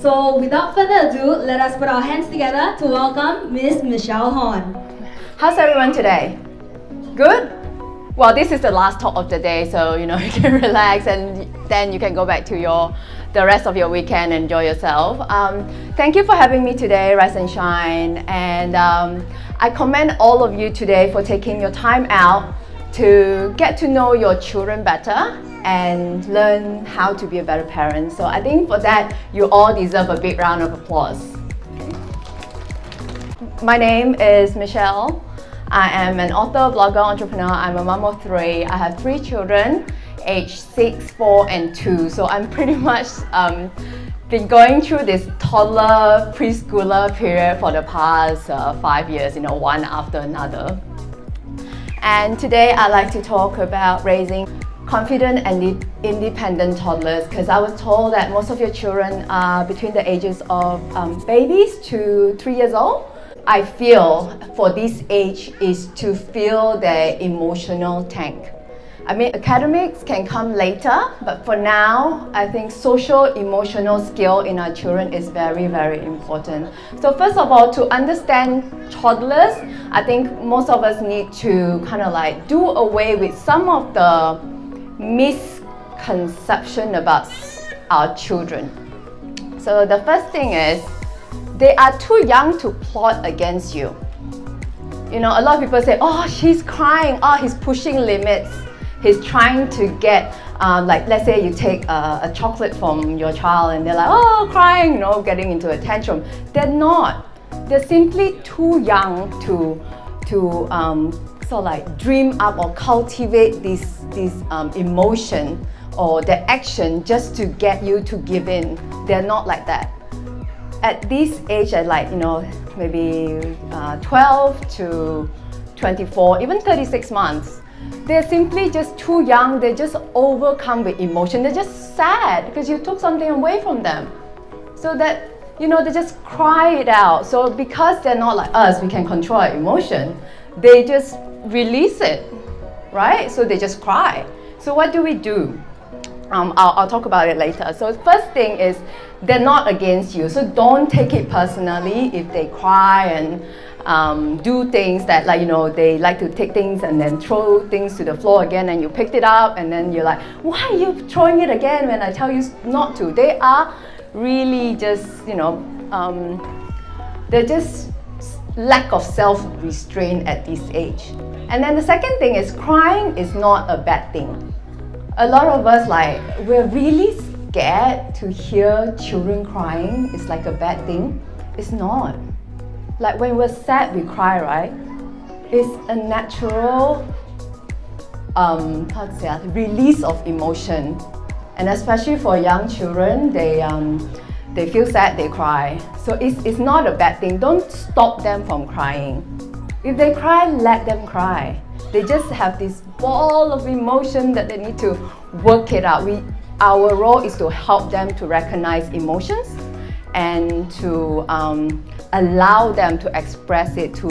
So without further ado, let us put our hands together to welcome Miss Michelle Horn. How's everyone today? Good? Well, this is the last talk of the day, so you can relax and then you can go back to the rest of your weekend and enjoy yourself. Thank you for having me today, Rise and Shine. And I commend all of you today for taking your time out to get to know your children better and learn how to be a better parent. So I think for that, you all deserve a big round of applause. Okay. My name is Michelle. I am an author, blogger, entrepreneur. I'm a mom of 3. I have 3 children, aged 6, 4, and 2. So I'm pretty much been going through this toddler, preschooler period for the past 5 years, one after another. And today I'd like to talk about raising confident and independent toddlers, because I was told that most of your children are between the ages of babies to 3 years old. I feel for this age is to fill their emotional tank. I mean, academics can come later, but for now, I think social emotional skill in our children is very, very important. So first of all, to understand toddlers, I think most of us need to kind of like do away with some of the misconception about our children. So the first thing is, they are too young to plot against you. A lot of people say, oh, she's crying, oh, he's pushing limits. He's trying to get, like let's say you take a chocolate from your child and they're like, oh, crying, getting into a tantrum. They're not. They're simply too young to sort of like dream up or cultivate this emotion or the action just to get you to give in. They're not like that. At this age, at like, maybe 12 to 24, even 36 months, they're simply just too young. They're just overcome with emotion. They're just sad because you took something away from them. So that, they just cry it out. So because they're not like us, we can control our emotion, they just release it, right? So they just cry. So what do we do? I'll talk about it later. So first thing is, they're not against you. So don't take it personally if they cry and do things that they like to take things and then throw things to the floor again, and you picked it up and then you're like, why are you throwing it again when I tell you not to? They are really just, they're just lack of self-restraint at this age. And then the second thing is, crying is not a bad thing. A lot of us, we're really scared to hear children crying. It's like a bad thing. It's not. Like when we're sad, we cry, right? It's a natural release of emotion. And especially for young children, they feel sad, they cry. So it's not a bad thing. Don't stop them from crying. If they cry, let them cry. They just have this ball of emotion that they need to work it out. Our role is to help them to recognize emotions and to allow them to express it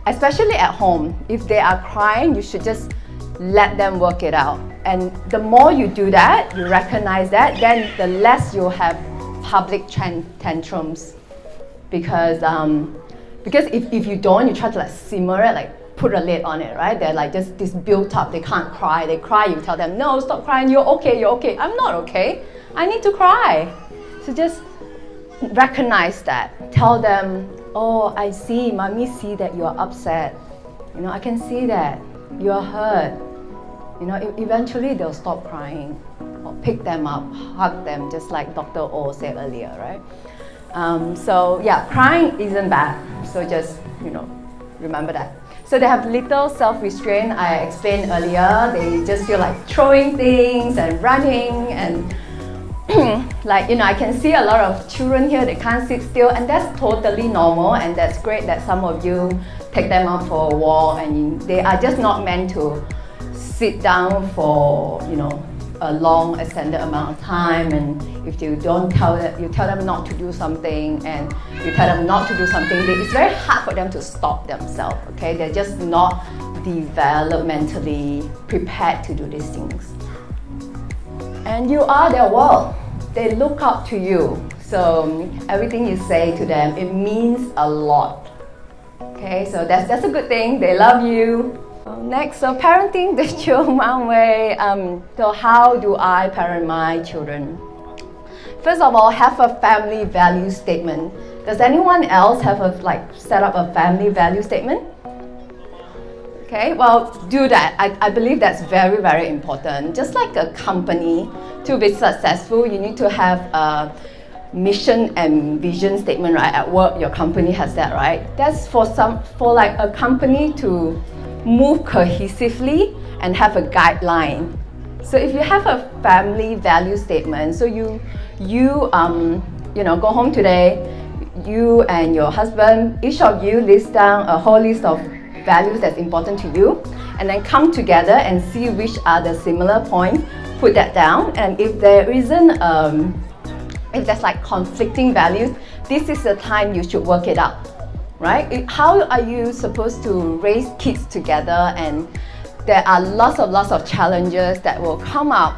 especially at home. If they are crying, you should just let them work it out. And the more you do that, you recognize that, then the less you'll have public tantrums. Because if you don't, you try to simmer it, put a lid on it, right? They're like just this built up, they can't cry. They cry, you tell them, no, stop crying, you're okay, you're okay. I'm not okay, I need to cry. So just recognize that. Tell them, oh, I see, mommy see that you're upset. I can see that, you're hurt. Eventually they'll stop crying. Or pick them up, hug them, just like Dr. O said earlier, right? So yeah, crying isn't bad. So just, remember that. So they have little self-restraint, I explained earlier. They just feel like throwing things and running and I can see a lot of children here, they can't sit still, and that's totally normal, and that's great that some of you take them out for a walk, and they are just not meant to sit down for, a long extended amount of time. And if you don't tell them, you tell them not to do something, and you tell them not to do something, it's very hard for them to stop themselves, okay? They're just not developmentally prepared to do these things. And you are their world. they look up to you. So everything you say to them, it means a lot. Okay, so that's a good thing. They love you. Next, so parenting the children way. So how do I parent my children? First of all, have a family value statement. Does anyone else have set up a family value statement? Okay, well, do that. I believe that's very, very important. Just like a company, to be successful, you need to have a mission and vision statement, right? At work, your company has that, right? That's for like a company to move cohesively and have a guideline. So if you have a family value statement, so you go home today, you and your husband, each of you list down a whole list of values that's important to you, and then come together and see which are the similar points, put that down, and if there isn't, if there's like conflicting values, this is the time you should work it out, right? How are you supposed to raise kids together, and there are lots of challenges that will come up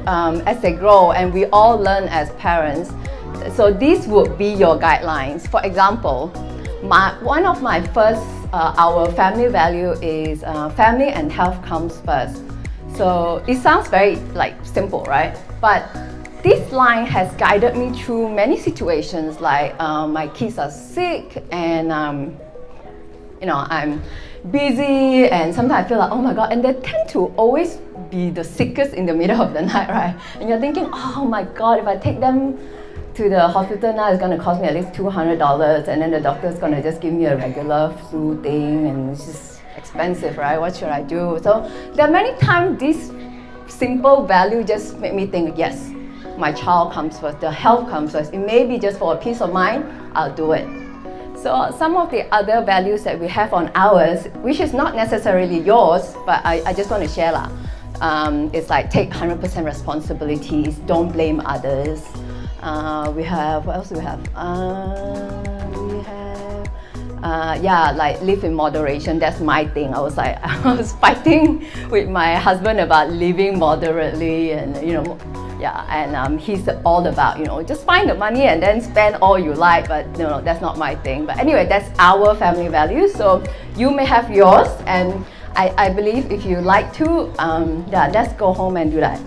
as they grow, and we all learn as parents. So these would be your guidelines. For example, one of my first, our family value is family and health comes first. So it sounds very simple, right? But this line has guided me through many situations, like my kids are sick and I'm busy, and sometimes I feel like, oh my God, and they tend to always be the sickest in the middle of the night, right? And you're thinking, oh my God, if I take them to the hospital now, it's going to cost me at least $200, and then the doctor's going to just give me a regular flu thing, and it's just expensive, right? What should I do? So there are many times this simple value just make me think, yes, my child comes first, the health comes first. It may be just for a peace of mind, I'll do it. So some of the other values that we have on ours, which is not necessarily yours, but I just want to share lah. It's like take 100% responsibilities, don't blame others. We have, what else do we have? Like live in moderation. That's my thing. I was fighting with my husband about living moderately, and he's all about, just find the money and then spend all you like, but no, that's not my thing. But anyway, that's our family values. So you may have yours, and I believe if you like to, let's go home and do that.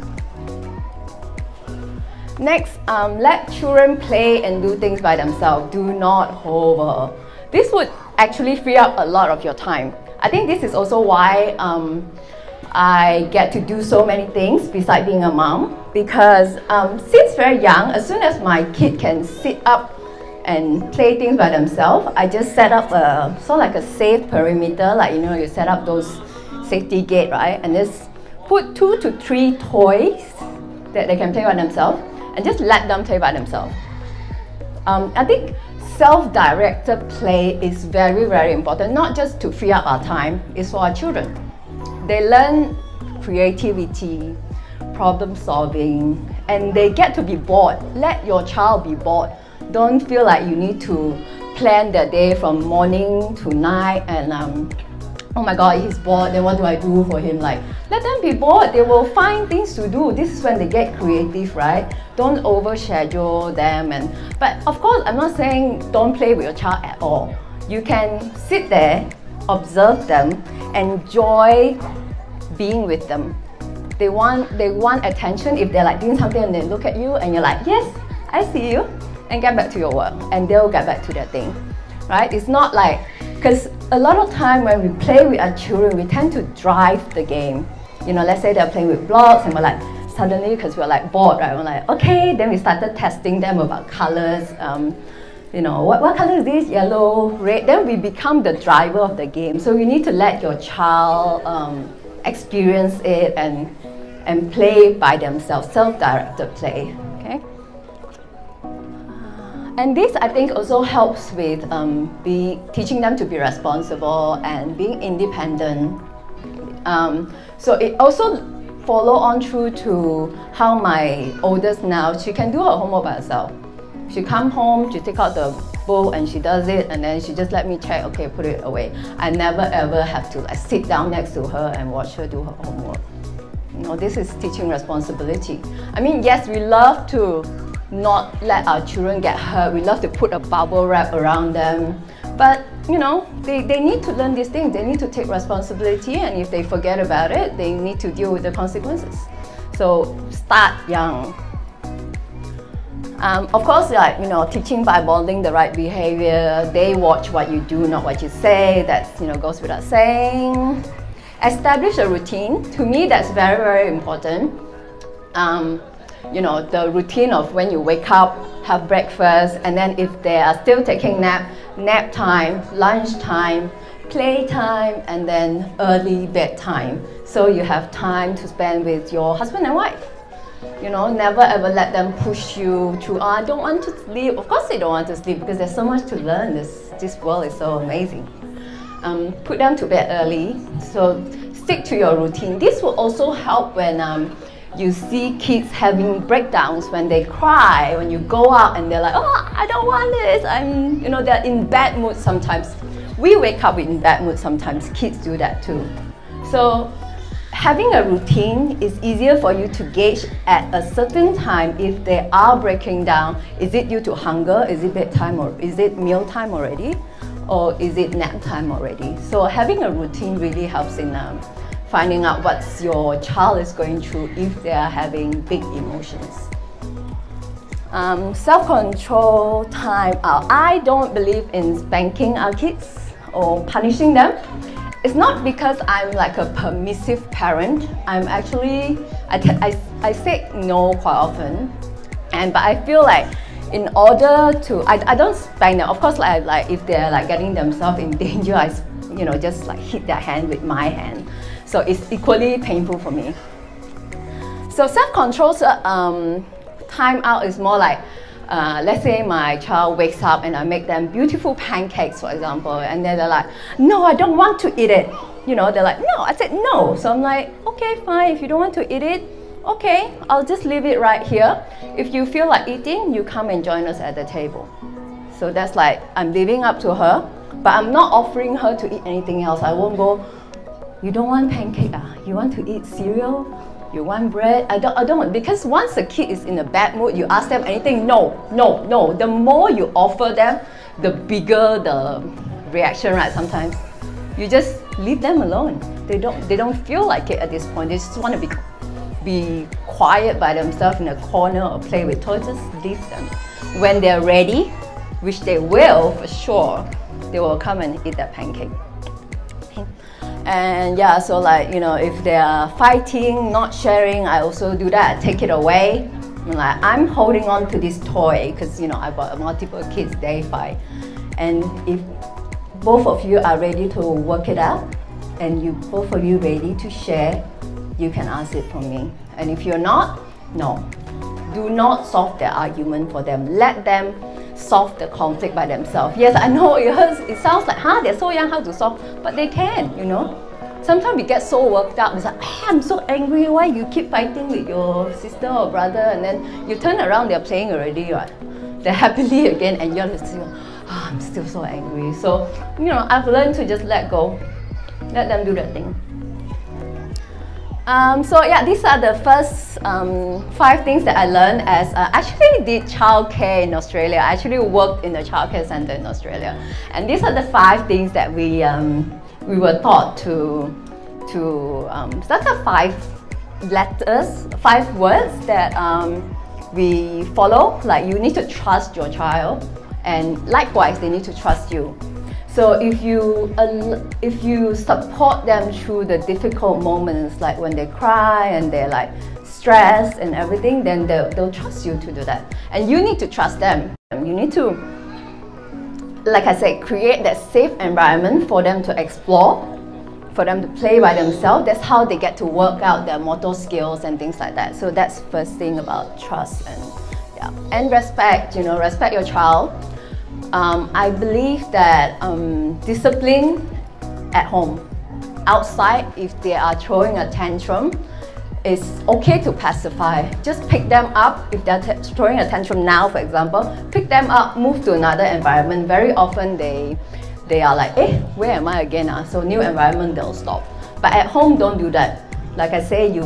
Next, let children play and do things by themselves. Do not hover. This would actually free up a lot of your time. I think this is also why I get to do so many things besides being a mom, because since very young, as soon as my kid can sit up and play things by themselves, I just set up a sort of like a safe perimeter, like you set up those safety gate, right? And just put 2 to 3 toys that they can play by themselves, and just let them play by themselves. I think self-directed play is very, very important, not just to free up our time, it's for our children. They learn creativity, problem solving, and they get to be bored. Let your child be bored. Don't feel like you need to plan the day from morning to night and oh my God, he's bored, then what do I do for him? Like, let them be bored, they will find things to do. This is when they get creative, right? Don't overschedule them. But of course, I'm not saying don't play with your child at all. You can sit there, observe them, enjoy being with them. They want attention. If they're like doing something and they look at you and you're like, yes, I see you, and get back to your work, and they'll get back to their thing, right? It's not like, because a lot of time when we play with our children, we tend to drive the game. Let's say they're playing with blocks and we're like, suddenly, because we're like bored, right? We're like, okay, then we started testing them about colors. What color is this? Yellow, red. Then we become the driver of the game. So you need to let your child experience it and play by themselves, self-directed play, okay? And this, I think, also helps with teaching them to be responsible and being independent. So it also follow on through to how my oldest now, she can do her homework by herself. She come home, she take out the book and she does it, and then she just let me check, okay, put it away. I never ever have to sit down next to her and watch her do her homework. This is teaching responsibility. I mean, yes, we love to not let our children get hurt. We love to put a bubble wrap around them. But you know, they need to learn these things. They need to take responsibility, and if they forget about it, they need to deal with the consequences. So start young. Of course, like, you know, teaching by modeling the right behavior. They watch what you do, not what you say. That, you know, goes without saying. Establish a routine. To me, that's very, very important. You know, the routine of when you wake up, have breakfast, and then if they are still taking nap time, lunch time, play time, and then early bedtime. So you have time to spend with your husband and wife. You know, never ever let them push you to, oh, I don't want to sleep. Of course they don't want to sleep because there's so much to learn. This world is so amazing. Put them to bed early. So stick to your routine. This will also help when you see kids having breakdowns, when they cry, when you go out and they're like, oh, I don't want this. You know, they're in bad mood sometimes. We wake up in bad mood sometimes. Kids do that too. So having a routine is easier for you to gauge at a certain time if they are breaking down. Is it due to hunger? Is it bedtime, or is it meal time already? Or is it nap time already? So having a routine really helps in finding out what your child is going through if they are having big emotions. Self-control, time out. I don't believe in spanking our kids or punishing them. It's not because I'm like a permissive parent. I'm actually, I say no quite often. But I feel like in order to, I don't spank them. Of course, like if they're like getting themselves in danger, I, you know, just like hit their hand with my hand. So it's equally painful for me. So self-control, time out is more like, let's say my child wakes up and I make them beautiful pancakes, for example, and then they're like, no, I don't want to eat it. You know, they're like, no, I said no. So I'm like, okay, fine, if you don't want to eat it, okay, I'll just leave it right here. If you feel like eating, you come and join us at the table. So that's like, I'm living up to her, but I'm not offering her to eat anything else. I won't go, you don't want pancake, you want to eat cereal? You want bread? I don't want, because once a kid is in a bad mood, you ask them anything, no, no, no. The more you offer them, the bigger the reaction, right? Sometimes you just leave them alone. They don't feel like it at this point. They just want to be quiet by themselves in a corner or play with toys. Just leave them. When they're ready, which they will for sure, they will come and eat that pancake. And yeah, so like, you know, if they are fighting, not sharing, I also do that. Take it away. I'm holding on to this toy because, you know, I got multiple kids, they fight. And if both of you are ready to work it out and both of you ready to share, you can ask it from me. And if you're not, no. Do not solve their argument for them. Let them solve the conflict by themselves. Yes, I know it sounds like, they're so young, how to solve? But they can, you know. Sometimes we get so worked up, it's like, hey, I'm so angry, why you keep fighting with your sister or brother? And then you turn around, they're playing already, right? They're happily again, and you're still, I'm still so angry. So, you know, I've learned to just let go. Let them do their thing. So yeah, these are the first 5 things that I learned as I actually did childcare in Australia. I actually worked in a childcare center in Australia, and these are the 5 things that we were taught to that's the 5 letters, 5 words that we follow. Like, you need to trust your child, and likewise they need to trust you. So if you support them through the difficult moments, like when they cry and they're like stressed and everything, then they'll trust you to do that. And you need to trust them. You need to, like I said, create that safe environment for them to explore, for them to play by themselves. That's how they get to work out their motor skills and things like that. So that's the first thing about trust and respect. You know, respect your child. I believe that discipline at home. Outside, if they are throwing a tantrum, it's okay to pacify. Just pick them up. If they're throwing a tantrum now, for example, pick them up, move to another environment. Very often they are like, where am I again? So new environment, they'll stop. But at home, don't do that. Like I say, you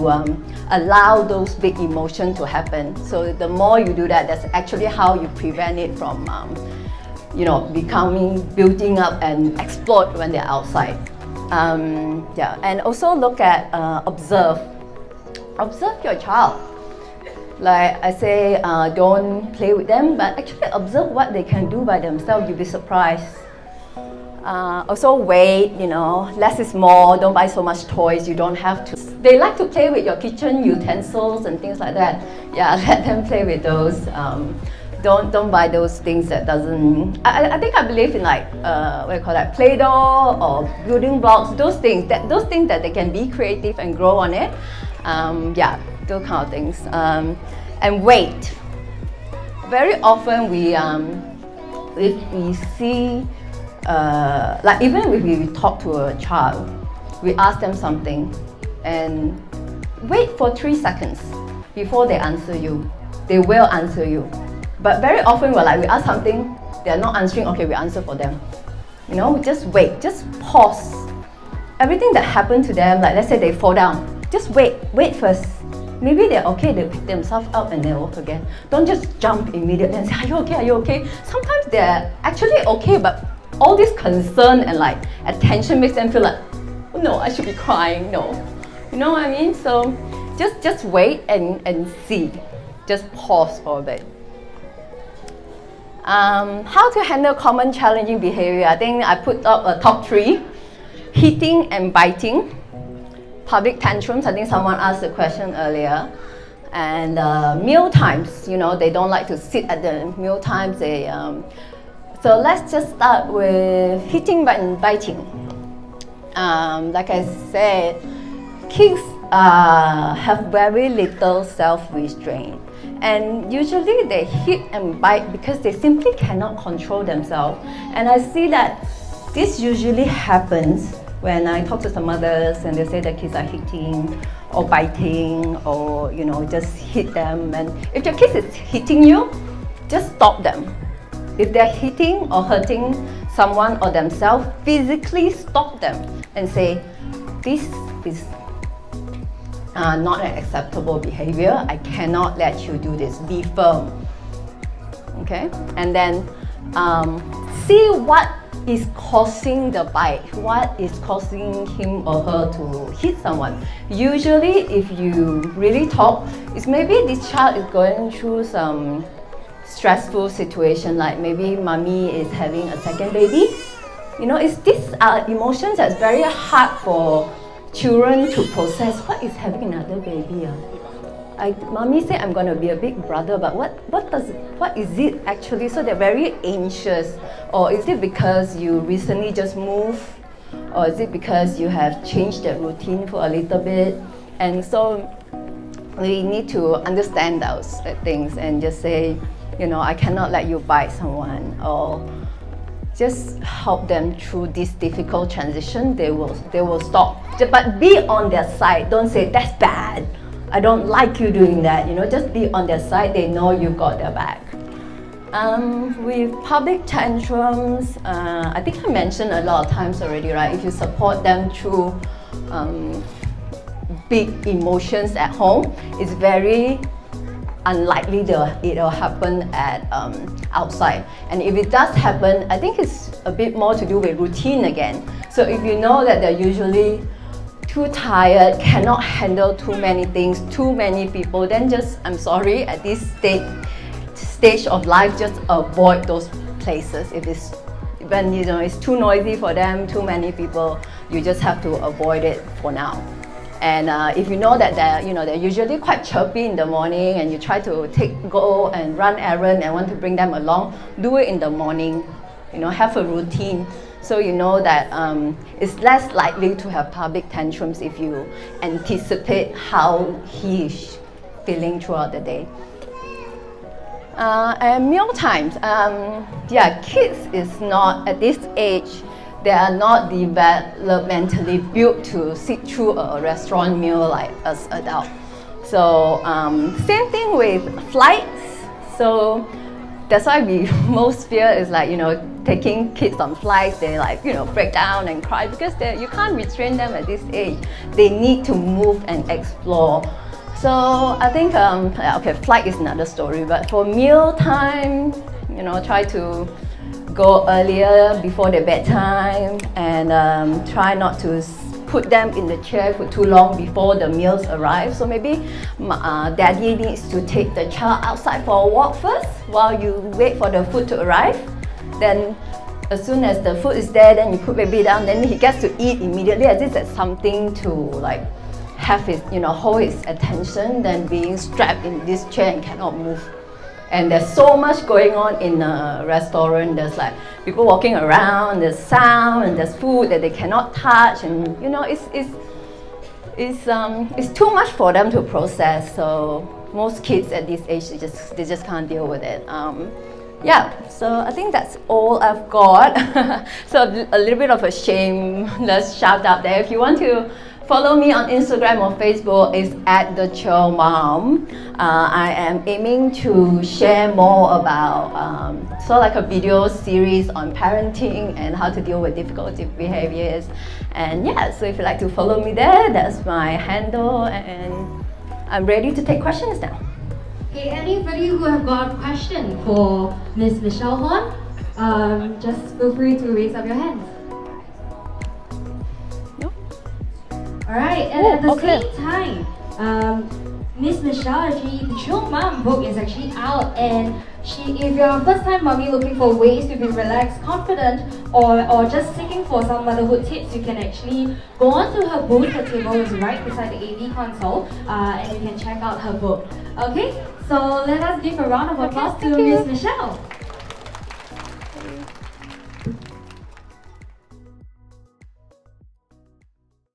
allow those big emotions to happen. So the more you do that, that's actually how you prevent it from, building up and explode when they're outside. And also look at, observe your child. Like I say, don't play with them, but actually observe what they can do by themselves. You'll be surprised. Also wait, less is more. Don't buy so much toys. You don't have to. They like to play with your kitchen utensils and things like that. Yeah, let them play with those. Don't buy those things that doesn't. I believe in like Play-Doh or building blocks. Those things that they can be creative and grow on it. Those kind of things. And wait. Very often if we see, like even if we talk to a child, we ask them something and wait for 3 seconds before they answer you. They will answer you. But very often we ask something, they're not answering, okay, we answer for them. Just wait, just pause. Everything that happened to them, like let's say they fall down, just wait first. Maybe they're okay, they pick themselves up and they walk again. Don't just jump immediately and say, are you okay? Sometimes they're actually okay, but all this concern and like attention makes them feel like, oh, no, I should be crying, no. You know what I mean? So just wait and see. Just pause for a bit. How to handle common challenging behavior? I think I put up a top 3. Hitting and biting. Public tantrums, I think someone asked the question earlier. And meal times, they don't like to sit at the meal times. So let's just start with hitting and biting. Like I said, kids have very little self-restraint. And usually they hit and bite because they simply cannot control themselves. And I see that this usually happens when I talk to some mothers and they say their kids are hitting or biting or just hit them. And if your kid is hitting you, just stop them. If they're hitting or hurting someone or themselves, physically stop them and say, this is not an acceptable behavior. I cannot let you do this. Be firm. Okay? And then see what is causing the bite. What is causing him or her to hit someone? Usually, if you really talk, it's maybe this child is going through some stressful situation, like maybe mommy is having a second baby. It's these emotions that's very hard for children to process. What is having another baby? Mommy said I'm going to be a big brother, but what is it actually? So they're very anxious. Or is it because you recently just moved? Or is it because you have changed the routine for a little bit? And so we need to understand those things and just say, I cannot let you bite someone, or just help them through this difficult transition. They will stop. But be on their side. Don't say, that's bad. I don't like you doing that. Just be on their side. They know you've got their back. With public tantrums, I think I mentioned a lot of times already, right? If you support them through big emotions at home, it's very unlikely it'll happen at outside. And if it does happen, I think it's a bit more to do with routine again. So if you know that they're usually too tired, cannot handle too many things, too many people, then just, I'm sorry, at this stage of life, just avoid those places. If it's when it's too noisy for them, too many people, you just have to avoid it for now. And if you know that they're usually quite chirpy in the morning, and you try to go and run errand and want to bring them along, do it in the morning. Have a routine, so you know that it's less likely to have public tantrums if you anticipate how he is feeling throughout the day. And meal times, kids is not at this age. They are not developmentally built to sit through a restaurant meal like us adults. So same thing with flights. So that's why we most fear is like, you know, taking kids on flights. They like, you know, break down and cry because you can't restrain them at this age. They need to move and explore. So I think, okay, flight is another story, but for meal time, you know, try to go earlier before their bedtime, and try not to put them in the chair for too long before the meals arrive. So maybe daddy needs to take the child outside for a walk first while you wait for the food to arrive. Then as soon as the food is there, then you put baby down, then he gets to eat immediately, as if it's something to like have his, you know, hold his attention than being strapped in this chair and cannot move. And there's so much going on in a restaurant. There's like people walking around, there's sound, and there's food that they cannot touch, and you know, it's too much for them to process. So most kids at this age, they just can't deal with it. Yeah, so I think that's all I've got. So a little bit of a shameless shout out there. If you want to follow me on Instagram or Facebook, is @theChillMom. I am aiming to share more about sort of like a video series on parenting and how to deal with difficult behaviors. And yeah, so if you'd like to follow me there, that's my handle, and I'm ready to take questions now. Okay, anybody who have got a question for Miss Michelle Horn, just feel free to raise up your hands. Alright, and at the same time, Miss Michelle, actually, the Chill Mom book is actually out, and if you're a first-time mommy looking for ways to be relaxed, confident, or just seeking for some motherhood tips, you can actually go onto her booth. Her table is right beside the AV console, and you can check out her book. Okay, so let us give a round of applause to Miss Michelle.